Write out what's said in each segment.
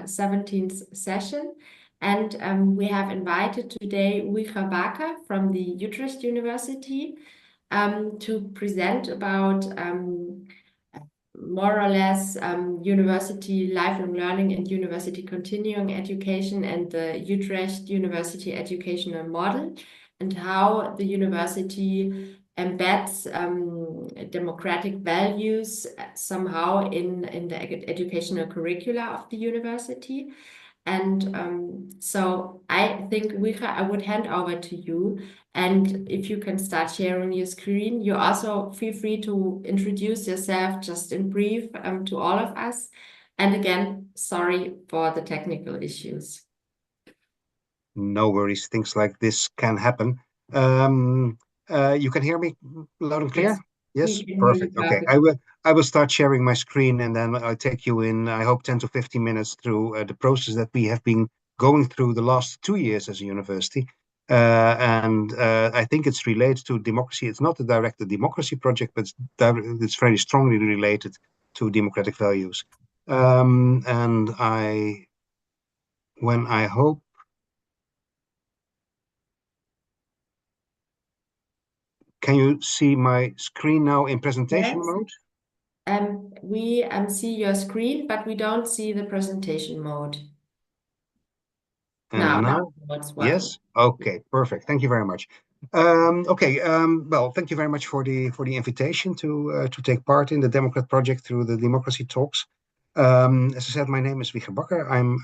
our 17th session. And we have invited today Wieger Bakker from the Utrecht University to present about more or less university lifelong learning and university continuing education and the Utrecht University Educational Model, and how the university embeds democratic values somehow in the educational curricula of the university. And so I think, Wieger, I would hand over to you. And if you can start sharing your screen, you also feel free to introduce yourself just in brief to all of us. And again, sorry for the technical issues. No worries, things like this can happen. You can hear me loud and clear? Yes, perfect. Okay, I will start sharing my screen, and then I'll take you in, I hope, 10 to 15 minutes through the process that we have been going through the last 2 years as a university. And I think it's related to democracy. It's not a direct democracy project, but it's very strongly related to democratic values. And when I hope, can you see my screen now in presentation mode? We see your screen, but we don't see the presentation mode. And now? Yes. Okay. Perfect. Thank you very much. Well, thank you very much for the invitation to take part in the Democrat Project through the Democracy Talks. As I said, my name is Wieger Bakker. I'm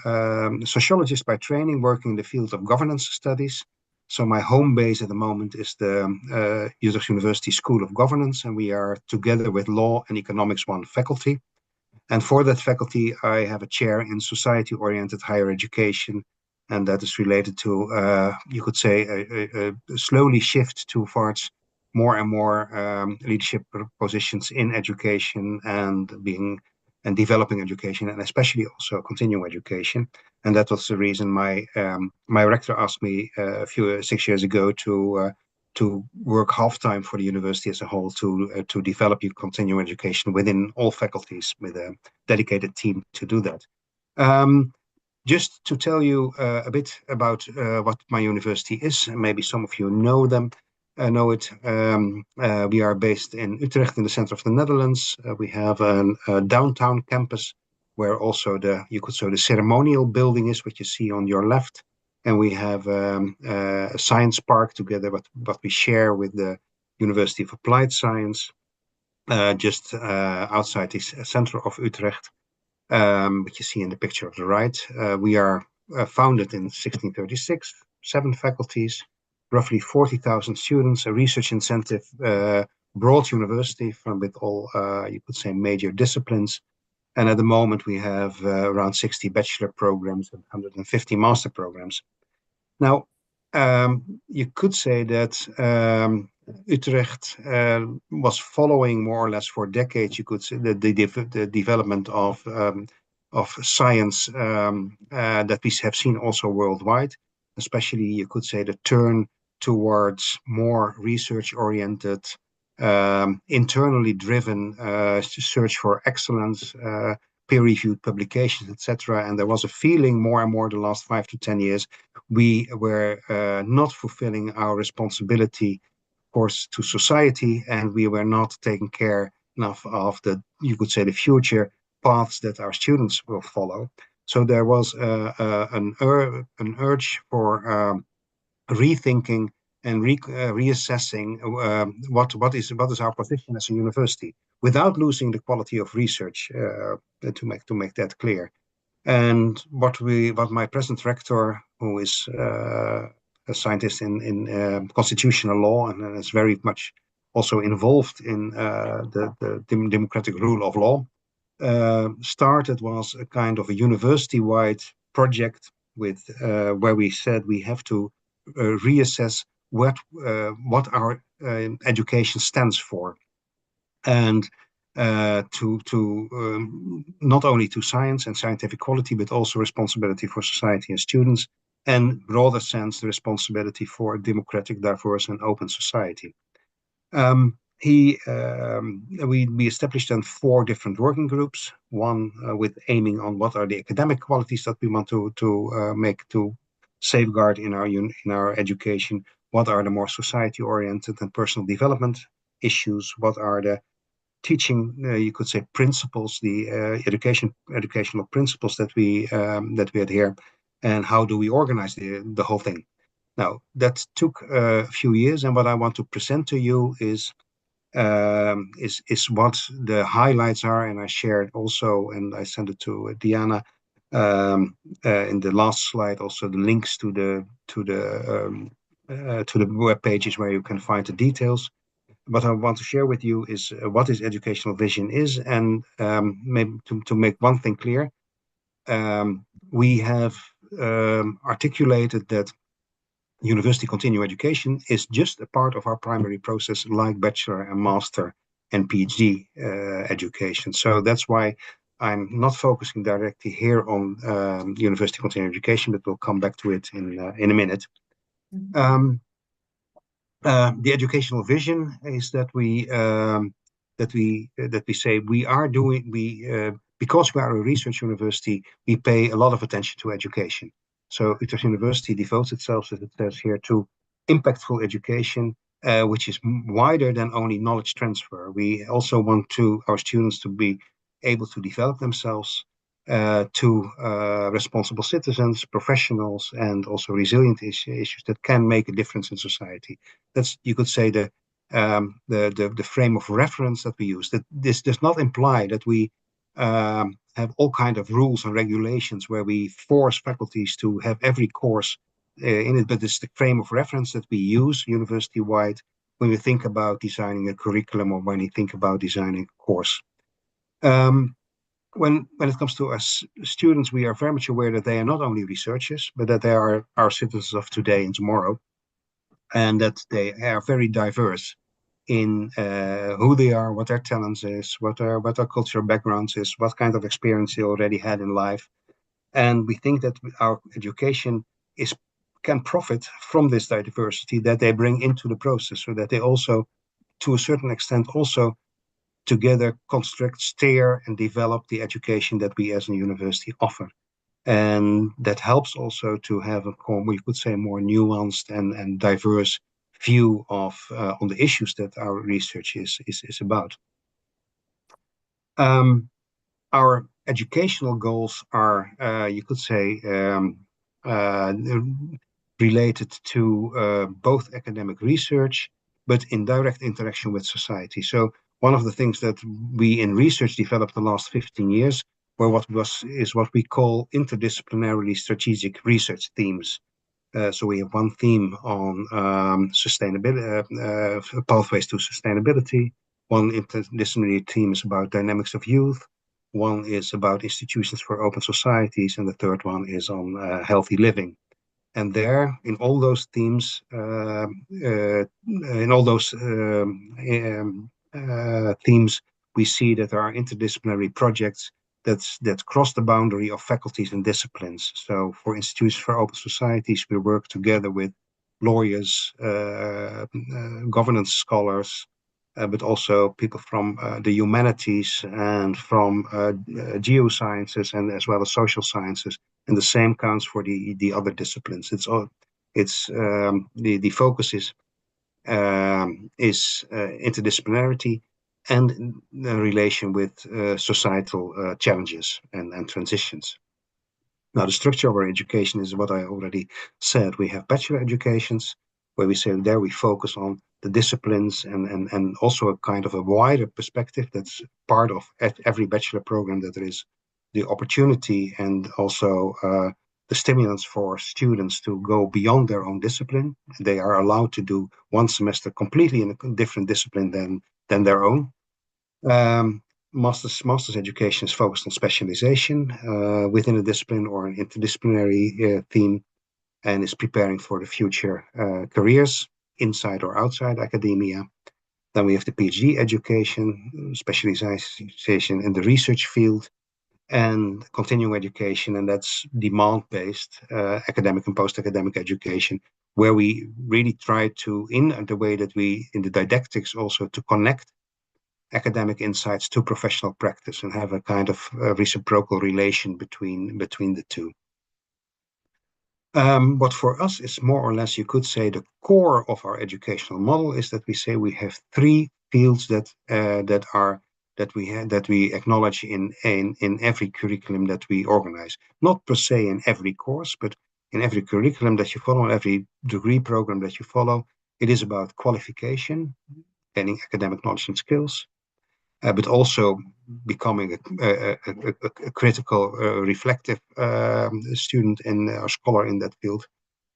a sociologist by training, working in the field of governance studies. So my home base at the moment is the Utrecht University School of Governance, and we are together with Law and Economics 1 faculty. And for that faculty, I have a chair in society-oriented higher education, and that is related to, you could say, a slowly shift towards more and more leadership positions in education and developing education, and especially also continuing education. And that was the reason my rector asked me 6 years ago to work half-time for the university as a whole to develop continuing education within all faculties with a dedicated team to do that. Just to tell you a bit about what my university is, and maybe some of you know it. We are based in Utrecht, in the center of the Netherlands. We have a downtown campus where also the ceremonial building is, what you see on your left. And we have a science park together, what we share with the University of Applied Science, just outside the center of Utrecht. What you see in the picture of the right. We are founded in 1636, 7 faculties, roughly 40,000 students, a research incentive, broad university with all, you could say, major disciplines. And at the moment, we have around 60 bachelor programs and 150 master programs. Now, you could say that Utrecht was following more or less for decades, you could say, the development of science that we have seen also worldwide, especially you could say the turn towards more research-oriented, internally driven search for excellence, peer-reviewed publications, etc. And there was a feeling more and more the last 5 to 10 years we were not fulfilling our responsibility, of course, to society, and we were not taking care enough of you could say, the future paths that our students will follow. So there was an urge for rethinking and reassessing what is our position as a university, without losing the quality of research, to make that clear. And what my present rector, who is a scientist in constitutional law and is very much also involved in the democratic rule of law, started was a kind of a university-wide project with where we said we have to reassess what our education stands for, and not only to science and scientific quality, but also responsibility for society and students, and broader sense, the responsibility for a democratic, diverse, and open society. We established then 4 different working groups. One with aiming on what are the academic qualities that we want to make to safeguard in our education. What are the more society-oriented and personal development issues? What are the teaching, you could say, principles, the educational principles that we adhere, and how do we organize the whole thing? Now that took a few years, and what I want to present to you is what the highlights are, and I shared also, and I sent it to Diana in the last slide, also the links to the web pages where you can find the details. What I want to share with you is what this educational vision is, and maybe to make one thing clear, we have articulated that university continuing education is just a part of our primary process, like bachelor and master and PhD education. So that's why I'm not focusing directly here on university continuing education, but we'll come back to it in a minute. Mhm. The educational vision is that we say we are doing because we are a research university, we pay a lot of attention to education. So Utrecht University devotes itself, as it says here, to impactful education, which is wider than only knowledge transfer. We also want our students to be able to develop themselves to responsible citizens, professionals, and also resilient issues that can make a difference in society. That's, you could say, the frame of reference that we use. That this does not imply that we have all kind of rules and regulations where we force faculties to have every course in it, but it's the frame of reference that we use university-wide when we think about designing a curriculum or when we think about designing a course. When it comes to us students, we are very much aware that they are not only researchers, but that they are our citizens of today and tomorrow, and that they are very diverse in who they are, what their talents is, what their cultural backgrounds is, what kind of experience they already had in life. And we think that our education can profit from this diversity that they bring into the process, so that they also, to a certain extent, also together construct, steer, and develop the education that we as a university offer. And that helps also to have we could say, more nuanced and diverse view of on the issues that our research is about. Our educational goals are, you could say, uh, related to both academic research, but in direct interaction with society. So one of the things that we in research developed the last 15 years were what we call interdisciplinarily strategic research themes. So we have one theme on sustainability, pathways to sustainability. One interdisciplinary theme is about dynamics of youth. One is about institutions for open societies, and the third one is on healthy living. And there, in all those themes, themes, we see that there are interdisciplinary projects that cross the boundary of faculties and disciplines. So, for Institutions for Open Societies, we work together with lawyers, governance scholars, but also people from the humanities and from geosciences, and as well as social sciences. And the same counts for the other disciplines. The focus is interdisciplinarity and the relation with societal challenges and transitions. Now, the structure of our education is what I already said. We have bachelor educations where we say there we focus on the disciplines and also a kind of a wider perspective that's part of every bachelor program, that there is the opportunity and also the stimulants for students to go beyond their own discipline. They are allowed to do one semester completely in a different discipline than their own. Um, master's education is focused on specialization within a discipline or an interdisciplinary theme, and is preparing for the future careers inside or outside academia. Then we have the PhD education, specialization in the research field, and continuing education, and that's demand-based academic and post-academic education, where we really try to, in the way that we, in the didactics also, to connect academic insights to professional practice and have a kind of reciprocal relation between the two. What for us is more or less, you could say, the core of our educational model is that we say we have three fields that we acknowledge in every curriculum that we organize. Not per se in every course, but in every curriculum that you follow, every degree program that you follow. It is about qualification, gaining academic knowledge and skills, but also becoming a critical, reflective student and a scholar in that field.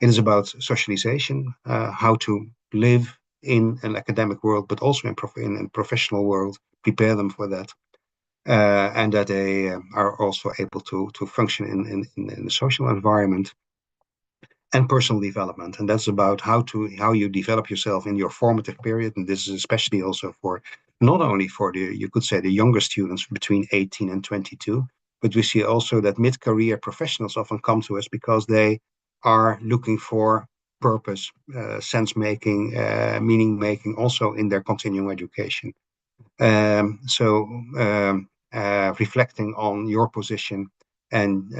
It is about socialization, how to live in an academic world, but also in a professional world, prepare them for that, and that they are also able to function in a social environment, and personal development. And that's about how you develop yourself in your formative period. And this is especially also for not only for you could say the younger students between 18 and 22, but we see also that mid-career professionals often come to us because they are looking for purpose, sense making, meaning making also in their continuing education. Reflecting on your position and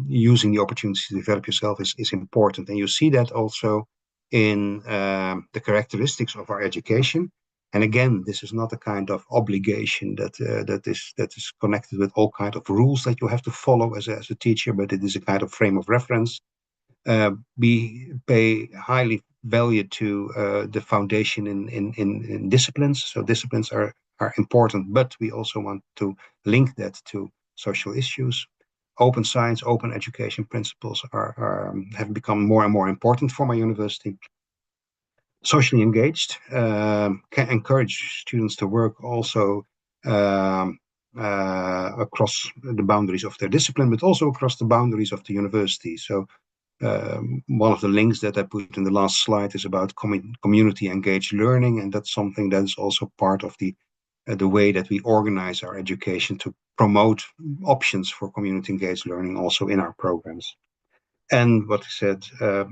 using the opportunity to develop yourself is important. And you see that also in the characteristics of our education. And again, this is not a kind of obligation that is connected with all kinds of rules that you have to follow as a teacher, but it is a kind of frame of reference. We pay highly value to the foundation in disciplines. So disciplines are important, but we also want to link that to social issues. Open science, open education principles have become more and more important for my university. Socially engaged, can encourage students to work also across the boundaries of their discipline, but also across the boundaries of the university. So one of the links that I put in the last slide is about community engaged learning, and that's something that is also part of the way that we organize our education to promote options for community engaged learning also in our programs. And what I said,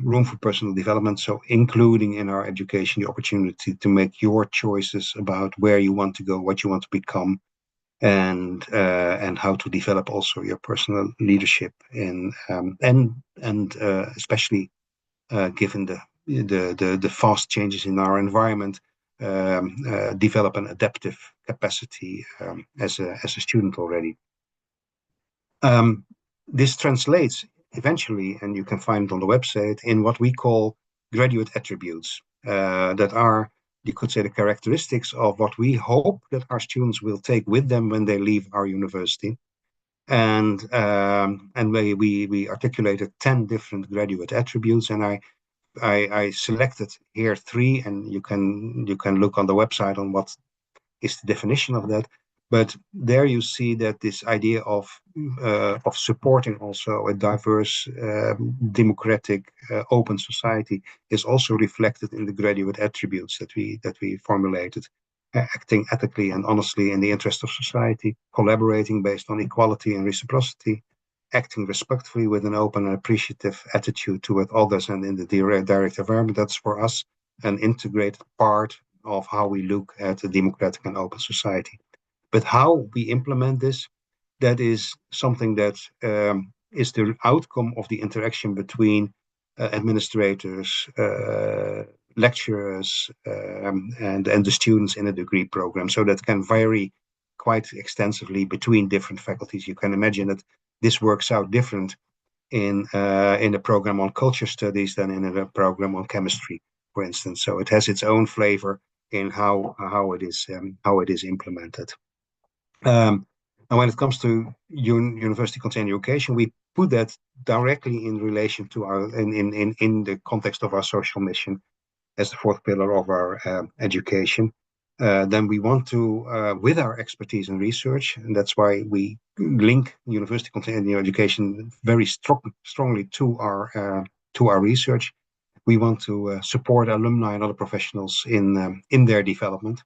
room for personal development, so including in our education the opportunity to make your choices about where you want to go, what you want to become, and how to develop also your personal leadership and especially given the fast changes in our environment, develop an adaptive capacity as a student already. This translates eventually, and you can find it on the website, in what we call graduate attributes that are, you could say, the characteristics of what we hope that our students will take with them when they leave our university. And we articulated 10 different graduate attributes, and I selected here 3, and you can look on the website on what is the definition of that. But there you see that this idea of supporting also a diverse, democratic, open society is also reflected in the graduate attributes that we formulated. Acting ethically and honestly in the interest of society, collaborating based on equality and reciprocity, acting respectfully with an open and appreciative attitude toward others and in the direct environment. That's for us an integrated part of how we look at a democratic and open society. But how we implement this, that is something that is the outcome of the interaction between administrators, lecturers, and the students in a degree program. So that can vary quite extensively between different faculties. You can imagine that this works out different in a program on culture studies than in a program on chemistry, for instance. So it has its own flavor in how it is implemented. And when it comes to university continuing education, we put that directly in relation to our in the context of our social mission as the fourth pillar of our education. Then we want to, with our expertise in research, and that's why we link university continuing education very strongly to our research. We want to support alumni and other professionals in their development,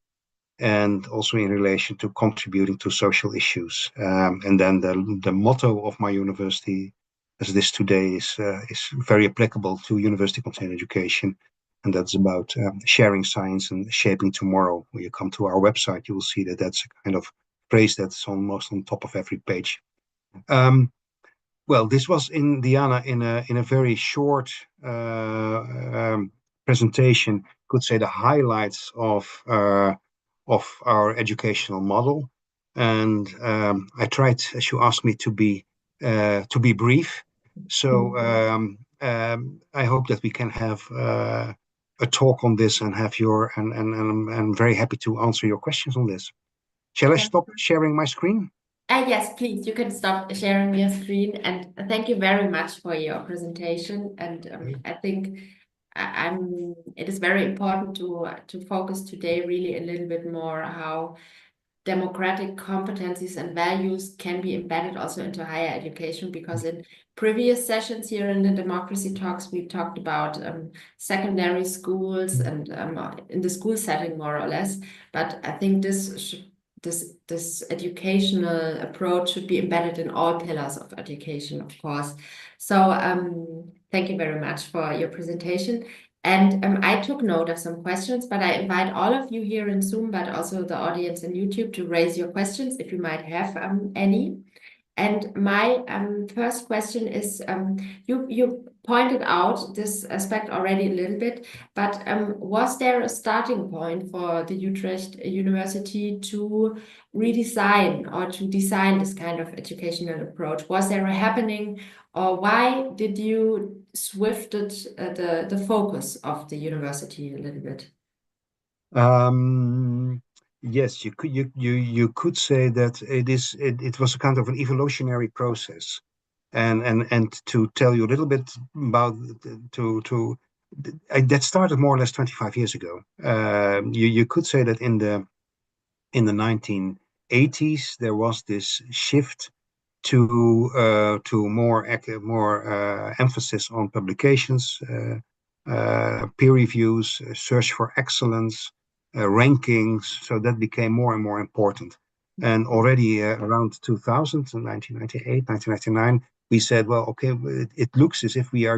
and also in relation to contributing to social issues. And then the motto of my university as this today is very applicable to university continuing education, and that's about sharing science and shaping tomorrow. When you come to our website, you will see that that's a kind of phrase that's almost on top of every page. Well, this was in Diana in a very short presentation. Could say the highlights of our educational model, and I tried, as you asked me, to be brief. So I hope that we can have a talk on this and have your and I'm very happy to answer your questions on this. Shall I stop sharing my screen? Yes, please, you can stop sharing your screen. And thank you very much for your presentation. And I think it is very important to focus today really a little bit more how democratic competencies and values can be embedded also into higher education, because in previous sessions here in the democracy talks, we talked about secondary schools and in the school setting more or less. But I think this educational approach should be embedded in all pillars of education, of course. So thank you very much for your presentation. And I took note of some questions, but I invite all of you here in Zoom, but also the audience in YouTube, to raise your questions if you might have any. And my first question is, you pointed out this aspect already a little bit, but was there a starting point for the Utrecht University to redesign or to design this kind of educational approach? Was there a happening, or why did you swifted the focus of the university a little bit? Yes, you could say that it was a kind of an evolutionary process, and to tell you a little bit about to that started more or less 25 years ago. You could say that in the 1980s there was this shift to more emphasis on publications, peer reviews, search for excellence, rankings. So that became more and more important. And already around 2000, 1998, 1999, we said, well, okay, it looks as if we are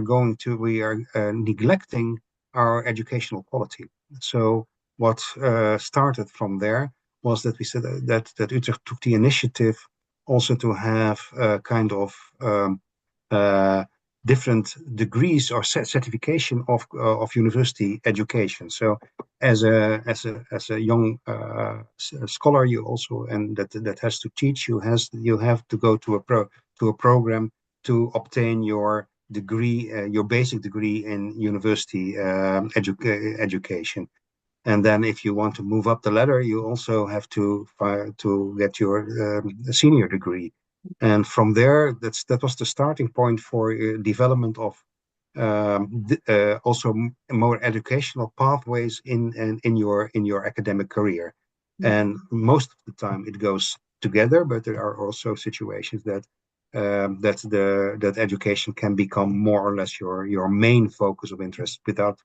neglecting our educational quality. So what started from there was that we said that Utrecht took the initiative also to have kind of different degrees or certification of university education. So as a young scholar, you also that has to teach, you have to go to a program to obtain your degree, your basic degree in university education. And then if you want to move up the ladder, you also have to get your senior degree. And from there, that was the starting point for development of also more educational pathways in your academic career. And most of the time it goes together, but there are also situations that education can become more or less your main focus of interest without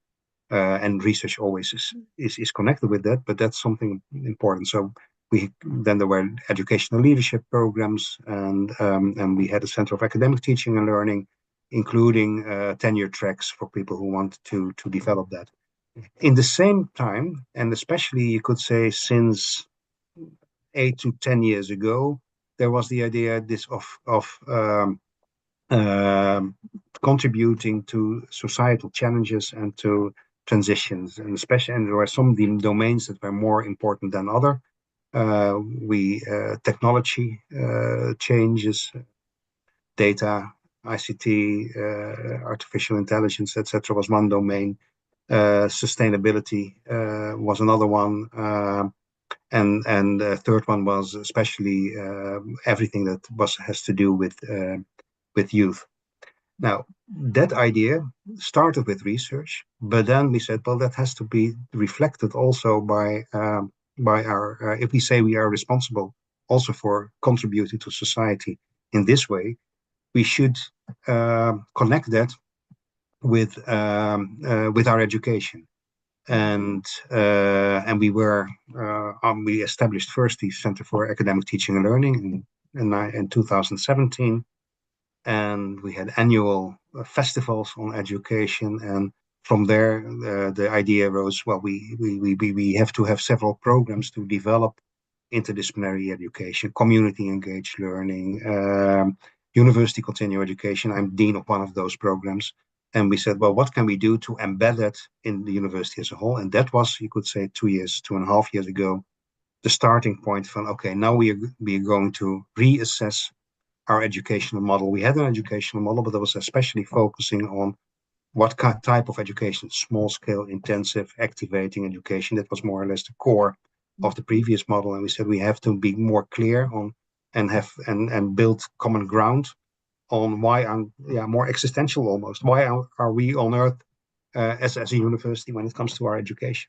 and research always is connected with that, but that's something important. So then there were educational leadership programs, and we had a Center of Academic Teaching and Learning, including tenure tracks for people who want to develop that. In the same time, and especially you could say since 8 to 10 years ago, there was the idea of contributing to societal challenges and to transitions, and there were some domains that were more important than other. Technology changes, data, ICT, artificial intelligence, etc., was one domain. Sustainability was another one, and the third one was especially everything that has to do with youth. Now, that idea started with research, but then we said, well, that has to be reflected also by our, if we say we are responsible also for contributing to society in this way, we should connect that with our education. And we established first the Center for Academic Teaching and Learning in 2017. and we had annual festivals on education. And from there, the idea arose, well, we have to have several programs to develop interdisciplinary education, community engaged learning, university continuing education. I'm dean of one of those programs. And we said, well, what can we do to embed that in the university as a whole? And that was, you could say, 2.5 years ago, the starting point from, okay, now we are going to reassess our educational model. We had an educational model, but that was especially focusing on what type of education, small scale, intensive, activating education. That was more or less the core of the previous model. And we said we have to be more clear on and build common ground on why more existential almost. Why are we on earth as a university when it comes to our education?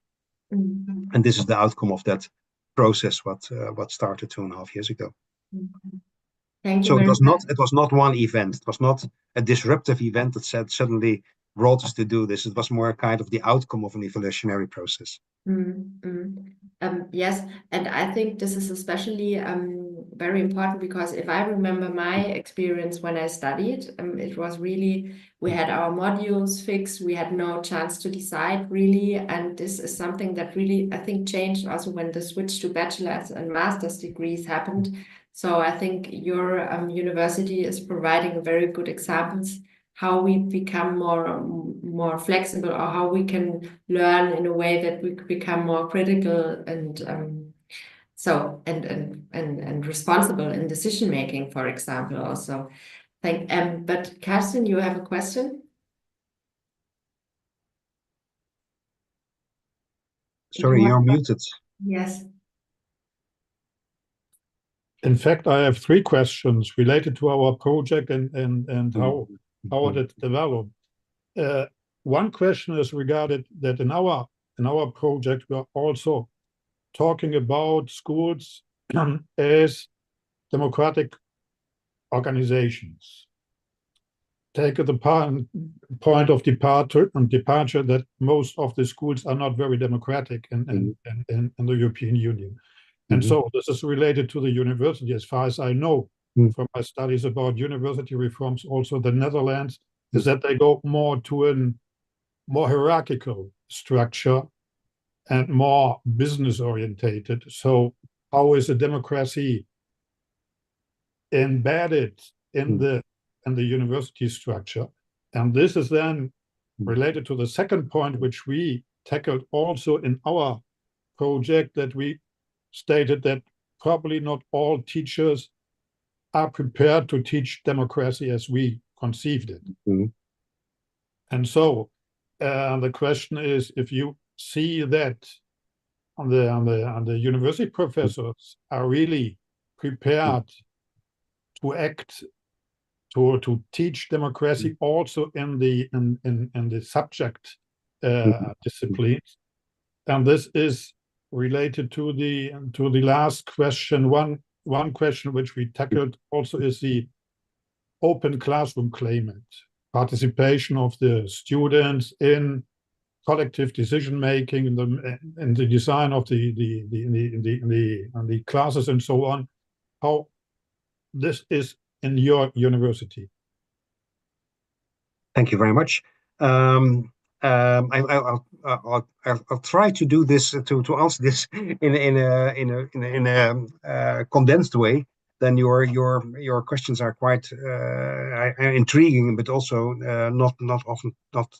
Mm-hmm. And this is the outcome of that process, what started 2.5 years ago. Mm-hmm. Thank you So very much. it was not one event. It was not a disruptive event that said suddenly brought us to do this. It was more kind of the outcome of an evolutionary process. Yes, and I think this is especially very important because if I remember my experience when I studied, it was really, we had our modules fixed, we had no chance to decide really, and this is something that really, I think, changed also when the switch to bachelor's and master's degrees happened. So I think your university is providing very good examples how we become more flexible, or how we can learn in a way that we become more critical and and responsible in decision making, for example. Also, but Karsten, you have a question? Sorry, you're muted. Yes. In fact, I have 3 questions related to our project and how it developed. One question is regarding that in our project, we are also talking about schools as democratic organizations. Take the point of departure that most of the schools are not very democratic in the European Union. And so this is related to the university, as far as I know from my studies about university reforms, also the Netherlands, is that they go more to a more hierarchical structure and more business orientated. So how is a democracy embedded in the university structure? And this is then related to the second point, which we tackled also in our project, that we stated that probably not all teachers are prepared to teach democracy as we conceived it. And so the question is, if you see that the university professors are really prepared to act to teach democracy also in the subject disciplines, and this is related to the last question. One question which we tackled also is the open classroom claimant, participation of the students in collective decision making in the design of the classes and so on. How this is in your university? Thank you very much. I'll try to do this to answer this in a condensed way. Then your questions are quite intriguing, but also not often not.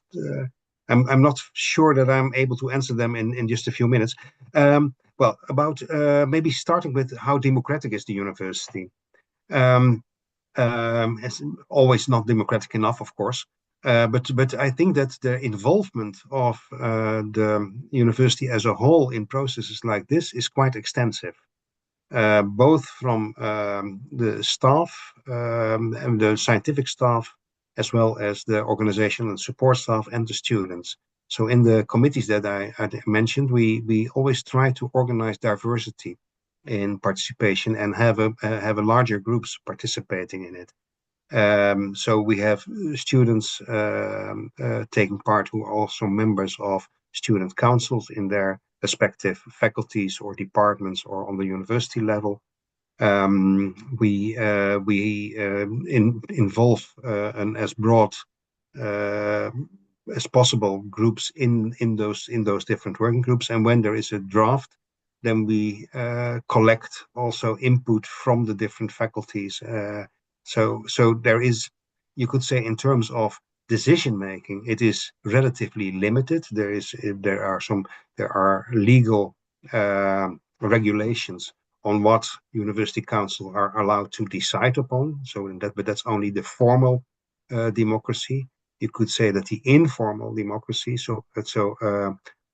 I'm not sure that I'm able to answer them in just a few minutes. Well, about maybe starting with how democratic is the university. It's always not democratic enough, of course. But I think that the involvement of the university as a whole in processes like this is quite extensive, both from the staff and the scientific staff, as well as the organizational and support staff and the students. So in the committees that I mentioned, we always try to organize diversity in participation and have a larger groups participating in it. So we have students taking part who are also members of student councils in their respective faculties or departments or on the university level. involve an as broad as possible groups in those different working groups, and when there is a draft, then we collect also input from the different faculties. So there is, you could say, in terms of decision making, it is relatively limited. There are legal regulations on what university council are allowed to decide upon. But that's only the formal democracy. You could say that the informal democracy.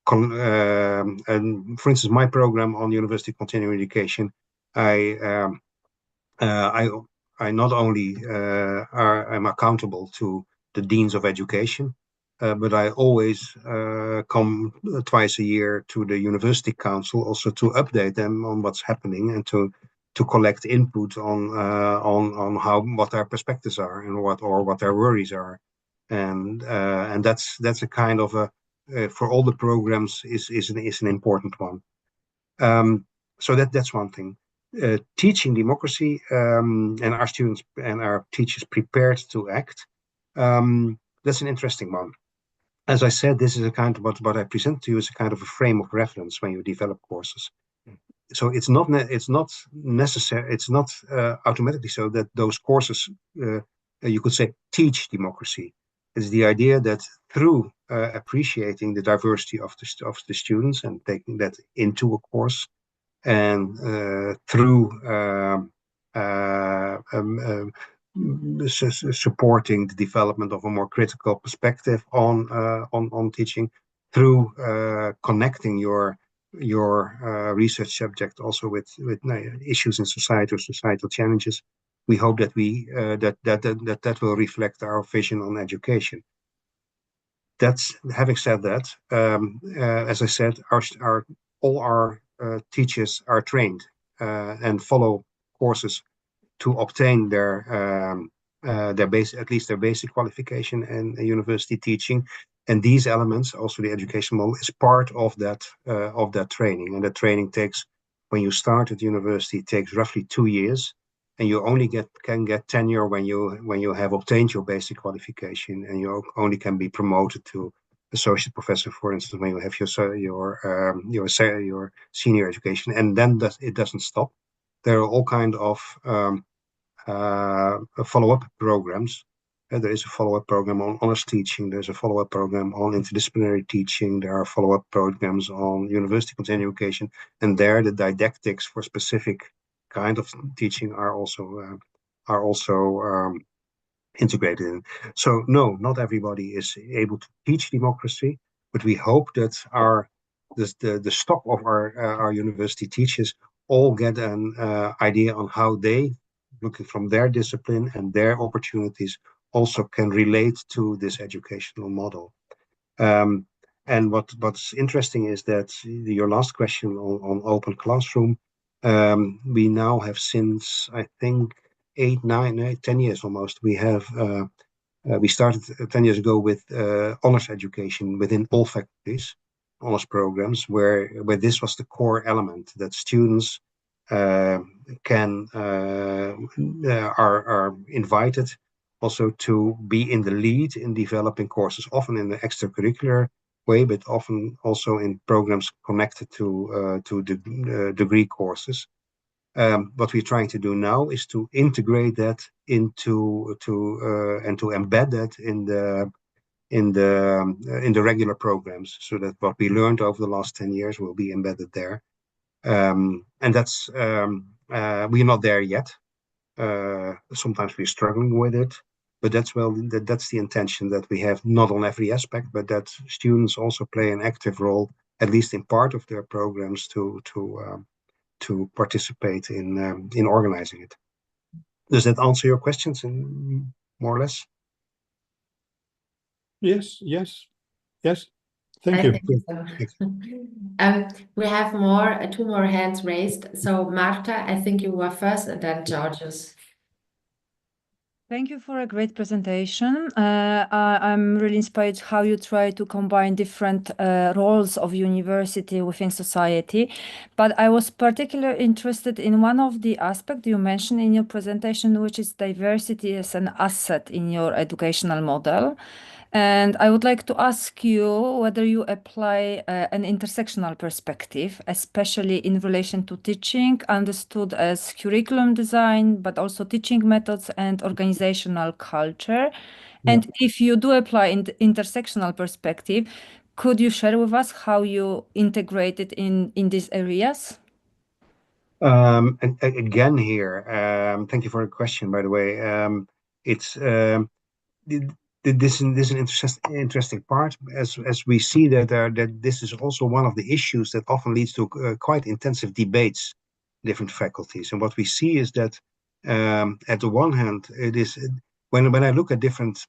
And for instance, my program on university continuing education, I not only am accountable to the deans of education, but I always come twice a year to the university council also to update them on what's happening and to collect input on what their perspectives are and what their worries are, and that's a kind of a for all the programs is an important one. So that's one thing. Teaching democracy and our students and our teachers prepared to act. That's an interesting one. As I said, this is a kind of what I present to you is a kind of a frame of reference when you develop courses. So it's not necessary. It's not automatically so that those courses, you could say, teach democracy. It's the idea that through appreciating the diversity of the students and taking that into a course, and through supporting the development of a more critical perspective on teaching, through connecting your research subject also with issues in society or societal challenges. We hope that that will reflect our vision on education. Having said that, as I said, all our teachers are trained and follow courses to obtain their at least their basic qualification in university teaching, and these elements, also the education model, is part of that training. And the training takes, when you start at university, it takes roughly 2 years, and you only can get tenure when you have obtained your basic qualification, and you only can be promoted to associate professor, for instance, when you have your senior education, and then it doesn't stop. There are all kinds of follow-up programs. There is a follow-up program on honors teaching. There's a follow-up program on interdisciplinary teaching. There are follow-up programs on university continuing education, and there the didactics for specific kind of teaching are also integrated in. So no, not everybody is able to teach democracy, but we hope that the stock of our university teachers all get an idea on how they, looking from their discipline and their opportunities, also can relate to this educational model. And what's interesting is that your last question on open classroom, we now have, since I think 8, 9, 10 years almost, we started 10 years ago with honors education within all faculties, honors programs, where this was the core element, that students are invited also to be in the lead in developing courses, often in the extracurricular way, but often also in programs connected to the degree courses. What we're trying to do now is to integrate that and to embed that in the regular programs, so that what we learned over the last 10 years will be embedded there. And that's we're not there yet. Sometimes we're struggling with it, but that's the intention that we have, not on every aspect, but that students also play an active role, at least in part of their programs, to participate in organizing it. Does that answer your questions in more or less? Yes. Thank you. Think so. We have 2 more hands raised. So Marta, I think you were first, and then Georges. Thank you for a great presentation. I'm really inspired how you try to combine different roles of university within society. But I was particularly interested in one of the aspects you mentioned in your presentation, which is diversity as an asset in your educational model. And I would like to ask you whether you apply an intersectional perspective, especially in relation to teaching, understood as curriculum design, but also teaching methods and organizational culture. And if you do apply in the intersectional perspective, could you share with us how you integrate it in these areas? And again here, thank you for the question, by the way. It's this is an interesting part as we see that that this is also one of the issues that often leads to quite intensive debates in different faculties. And what we see is that at the one hand, it is when I look at different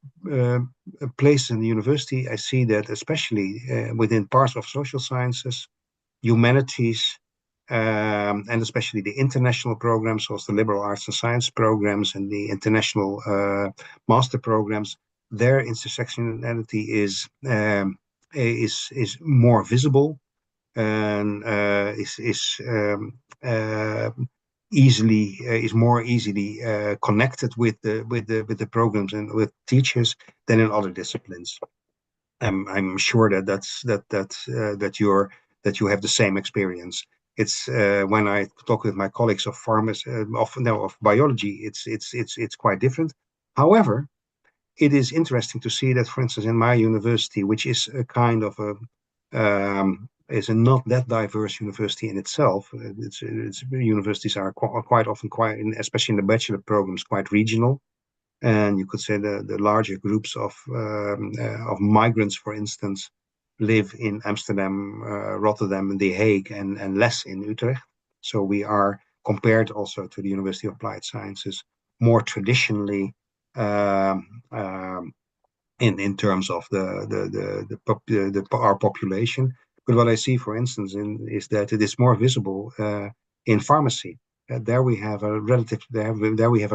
places in the university, I see that especially within parts of social sciences, humanities, and especially the international programs, so the liberal arts and science programs and the international master programs, their intersectionality is more visible and is more easily connected with the programs and with teachers than in other disciplines. I'm sure that you have the same experience. It's when I talk with my colleagues of of biology, it's quite different. However, it is interesting to see that, for instance, in my university, which is a kind of is a not that diverse university in itself. Universities are quite often especially in the bachelor programs, quite regional. And you could say the larger groups of migrants, for instance, live in Amsterdam, Rotterdam, and The Hague, and less in Utrecht. So we are compared also to the University of Applied Sciences more traditionally in terms of our population. But what I see, for instance, is that it is more visible in pharmacy. There we have a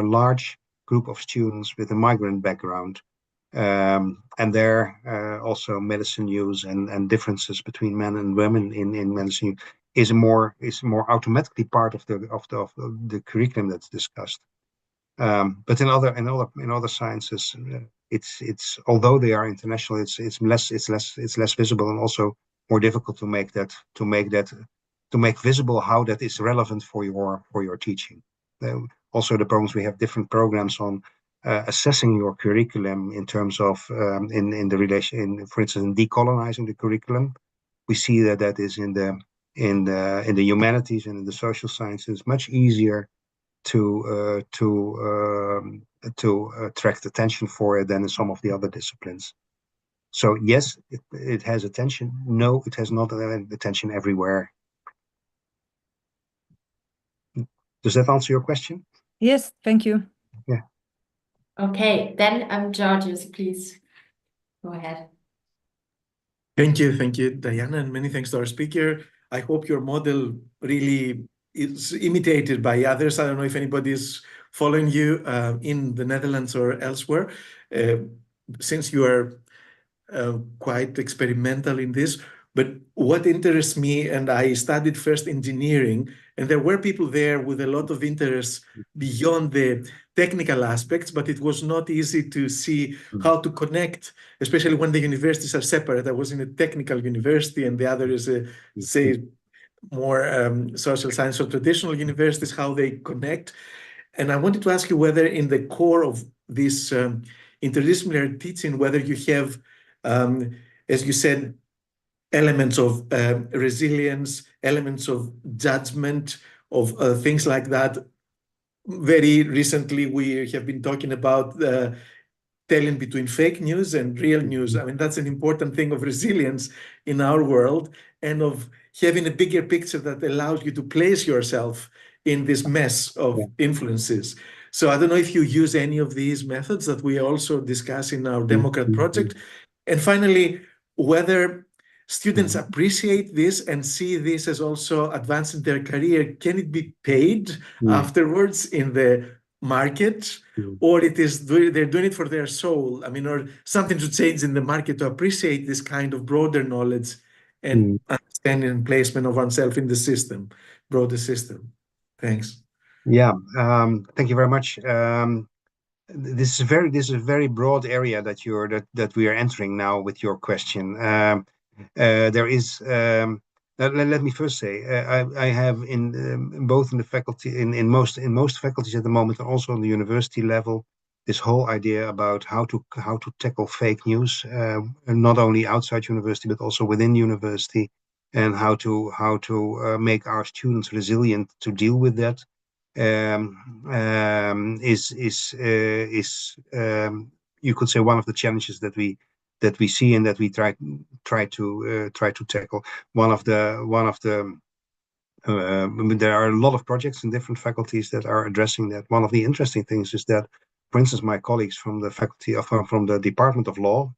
large group of students with a migrant background. And there also medicine use and differences between men and women in medicine is more automatically part of the curriculum that's discussed. But in other sciences, it's although they are international, it's less visible and also more difficult to make visible how that is relevant for your teaching. Also, the programs, we have different programs on assessing your curriculum in terms of in the relation, for instance, in decolonizing the curriculum. We see that is in the humanities and in the social sciences much easier to attract attention for it than in some of the other disciplines. So yes, it has attention. No, it has not attention everywhere. Does that answer your question? Yes, thank you. Yeah. Okay, then Georgios, please go ahead. Thank you, Diana, and many thanks to our speaker. I hope your model really is imitated by others. I don't know if anybody is following you in the Netherlands or elsewhere, since you are quite experimental in this. But what interests me, and I studied first engineering, and there were people there with a lot of interest beyond the technical aspects, but it was not easy to see how to connect, especially when the universities are separate. I was in a technical university and the other is say, more social science or traditional universities, how they connect. And I wanted to ask you whether in the core of this interdisciplinary teaching, whether you have, as you said, elements of resilience, elements of judgment, of things like that. Very recently, we have been talking about telling between fake news and real news. I mean, that's an important thing of resilience in our world and of having a bigger picture that allows you to place yourself in this mess of influences. So I don't know if you use any of these methods that we also discuss in our Democrat project. And finally, whether students appreciate this and see this as also advancing their career. Can it be paid afterwards in the market, Mm. or they're doing it for their soul. I mean, or something to change in the market to appreciate this kind of broader knowledge and understanding and placement of oneself in the system, broader system. Thanks. Yeah, thank you very much. This is a very broad area that we are entering now with your question. There is let me first say I have in both in the faculty in most faculties at the moment, and also on the university level, this whole idea about how to tackle fake news, not only outside university but also within university, and how to make our students resilient to deal with that. Is you could say one of the challenges that we see and that we try to tackle. There are a lot of projects in different faculties that are addressing that. One of the interesting things is that, for instance, my colleagues from the faculty from the Department of Law,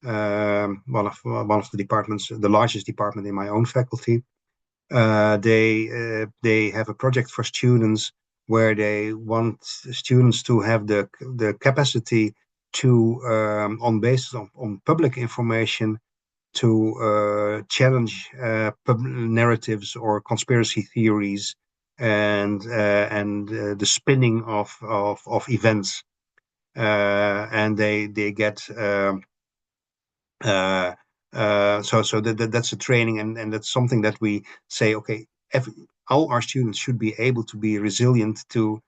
one of the departments, the largest department in my own faculty, they have a project for students where they want students to have the capacity to, on basis on public information, to challenge narratives or conspiracy theories and the spinning of events, and they get so that's a training, and that's something that we say, okay, all our students should be able to be resilient to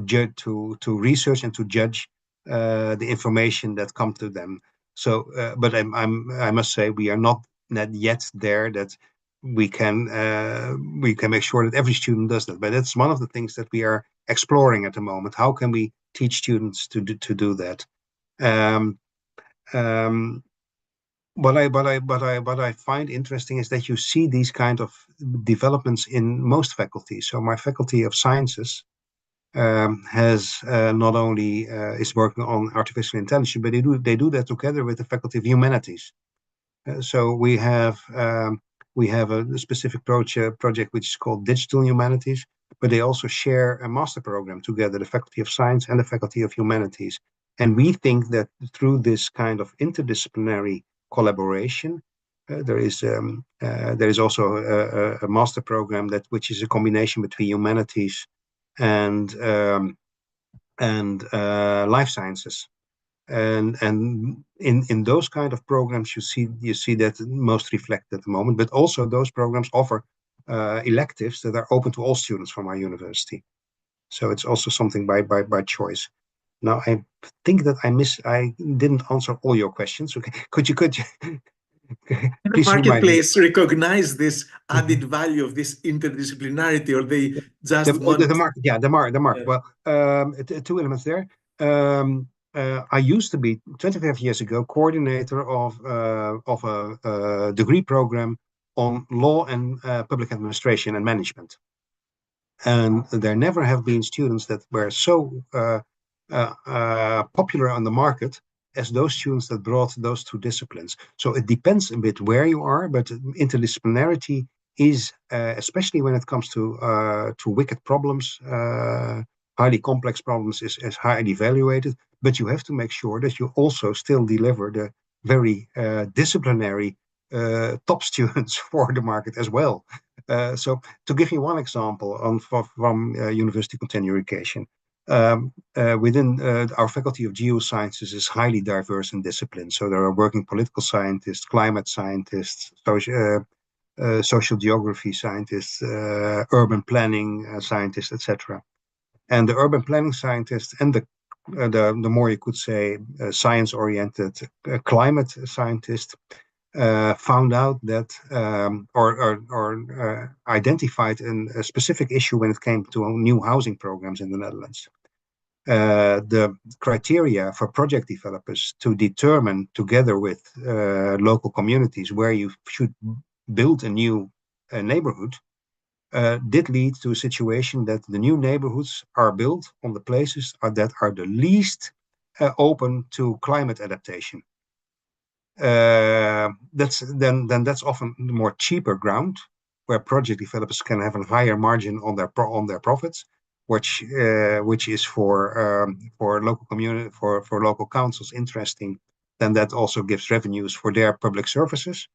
judge, to research and to judge the information that comes to them. So, but I must say we are not yet there that we can make sure that every student does that. But that's one of the things that we are exploring at the moment. How can we teach students to do that? What I find interesting is that you see these kind of developments in most faculties. So my faculty of sciences has not only is working on artificial intelligence, but they do that together with the faculty of humanities. So we have a specific project which is called Digital Humanities, but they also share a master program together, the Faculty of Science and the Faculty of Humanities. And we think that through this kind of interdisciplinary collaboration, there is also a master program which is a combination between humanities and life sciences. And in those kind of programs, you see that most reflected at the moment. But also those programs offer electives that are open to all students from our university. So it's also something by choice. Now I think that I didn't answer all your questions. Okay, could you the marketplace recognize this added value of this interdisciplinarity, or they just want the market? Yeah, the market. Yeah. Well, two elements there. I used to be 25 years ago coordinator of a degree program on law and public administration and management, and there never have been students that were so popular on the market as those students that brought those two disciplines. So it depends a bit where you are, but interdisciplinarity is, especially when it comes to wicked problems, highly complex problems, is highly evaluated. But you have to make sure that you also still deliver the very disciplinary top students for the market as well. So to give you one example from university continuing education, within our faculty of geosciences is highly diverse in disciplines. So there are working political scientists, climate scientists, social geography scientists, urban planning scientists, etc. And the urban planning scientists and the more you could say science-oriented climate scientists found out that or identified a specific issue when it came to new housing programs in the Netherlands. The criteria for project developers to determine together with local communities where you should build a new neighborhood did lead to a situation that the new neighborhoods are built on the places that are the least open to climate adaptation. That's often more cheaper ground where project developers can have a higher margin on their profits, which is for local community for local councils interesting, then that also gives revenues for their public services,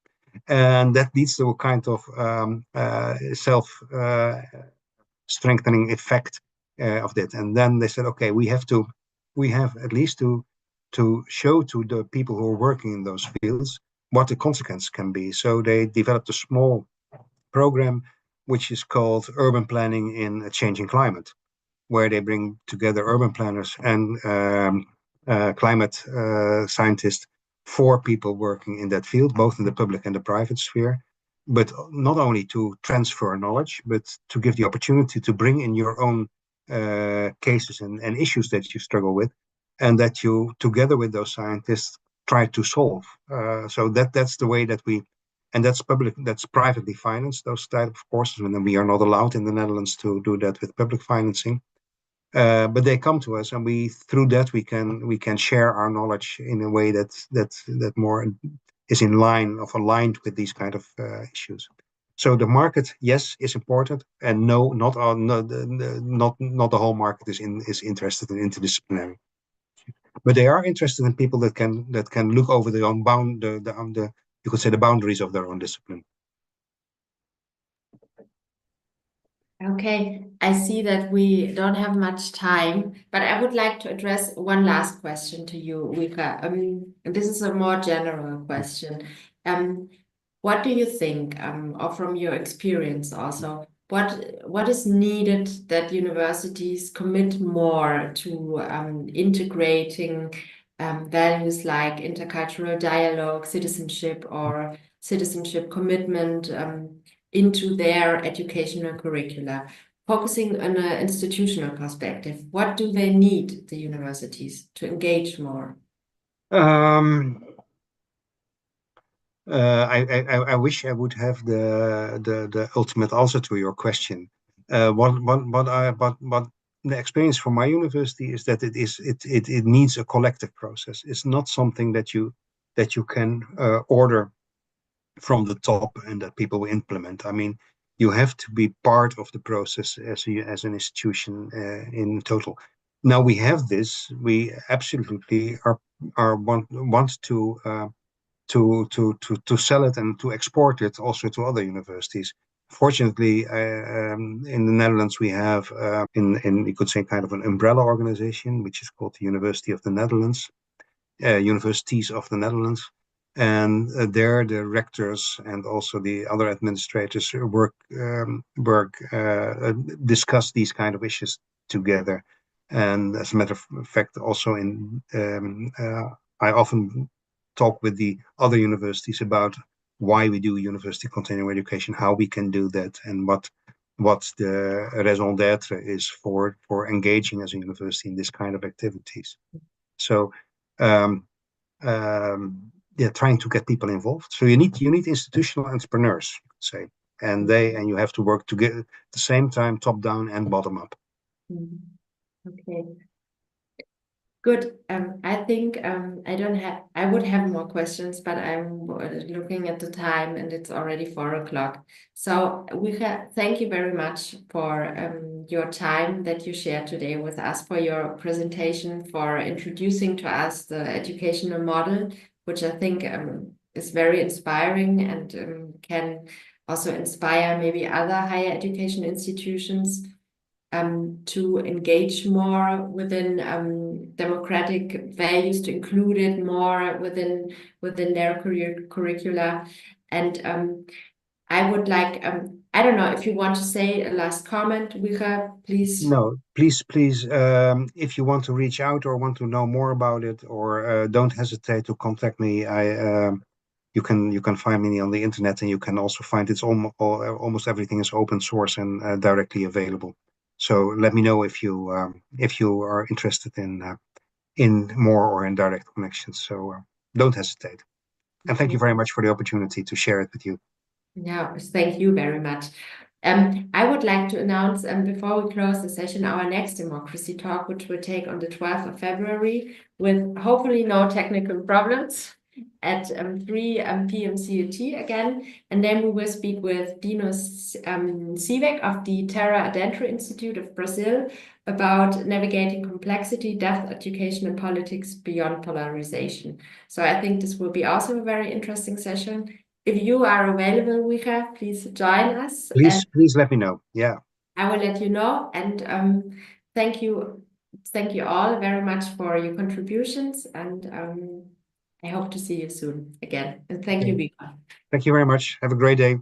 and that leads to a kind of self strengthening effect of that. And then they said, okay, we have at least to show to the people who are working in those fields what the consequence can be. So they developed a small program which is called Urban Planning in a Changing Climate, where they bring together urban planners and climate scientists for people working in that field, both in the public and the private sphere, but not only to transfer knowledge, but to give the opportunity to bring in your own cases and issues that you struggle with, and that you, together with those scientists, try to solve. So that's the way that we, and that's privately financed, those type of courses, and then we are not allowed in the Netherlands to do that with public financing. But they come to us, and through that we can share our knowledge in a way that more is aligned with these kind of issues. So the market, yes, is important, and no, not the whole market is interested in interdisciplinary. But they are interested in people that can look over their own you could say the boundaries of their own discipline. Okay, I see that we don't have much time, but I would like to address one last question to you, Wieger. This is a more general question. What do you think, or from your experience also, what is needed that universities commit more to integrating values like intercultural dialogue, citizenship, or citizenship commitment into their educational curricula, focusing on an institutional perspective? What do they need, the universities, to engage more? I wish I would have the ultimate answer to your question. What the experience from my university is that it needs a collective process. It's not something that you can order from the top and that people will implement. I mean, you have to be part of the process as an institution in total. Now we have this. We absolutely want to sell it and to export it also to other universities. Fortunately, in the Netherlands, we have in you could say kind of an umbrella organization, which is called the University of the Netherlands, Universities of the Netherlands, and there the rectors and also the other administrators discuss these kind of issues together. And as a matter of fact, also I often talk with the other universities about why we do university continuing education, how we can do that, and what the raison d'être is for engaging as a university in this kind of activities. So trying to get people involved. So you need institutional entrepreneurs, you could say, and you have to work together at the same time, top down and bottom up. Okay. Good. I think I would have more questions, but I'm looking at the time and it's already 4 o'clock. So thank you very much for your time that you shared today with us, for your presentation, for introducing to us the educational model, which I think is very inspiring and can also inspire maybe other higher education institutions to engage more within democratic values, to include it more within their curricula. And I would like, I don't know if you want to say a last comment, Wieger, please. No, please, if you want to reach out or want to know more about it, or don't hesitate to contact me. You can find me on the internet, and you can also find almost everything is open source and directly available. So let me know if you are interested in more or indirect connections. So don't hesitate. And thank you very much for the opportunity to share it with you. Yeah, thank you very much. I would like to announce before we close the session our next democracy talk, which will take on the 12th of February with hopefully no technical problems. at 3 p.m. CET again. And then we will speak with Dino Sivek of the Terra Adentro Institute of Brazil about navigating complexity, depth, education, and politics beyond polarization. So I think this will be also a very interesting session. If you are available, Wieger, please join us. Please let me know. Yeah. I will let you know. And thank you all very much for your contributions. And I hope to see you soon again. And thank you, Wieger. Thank you very much. Have a great day.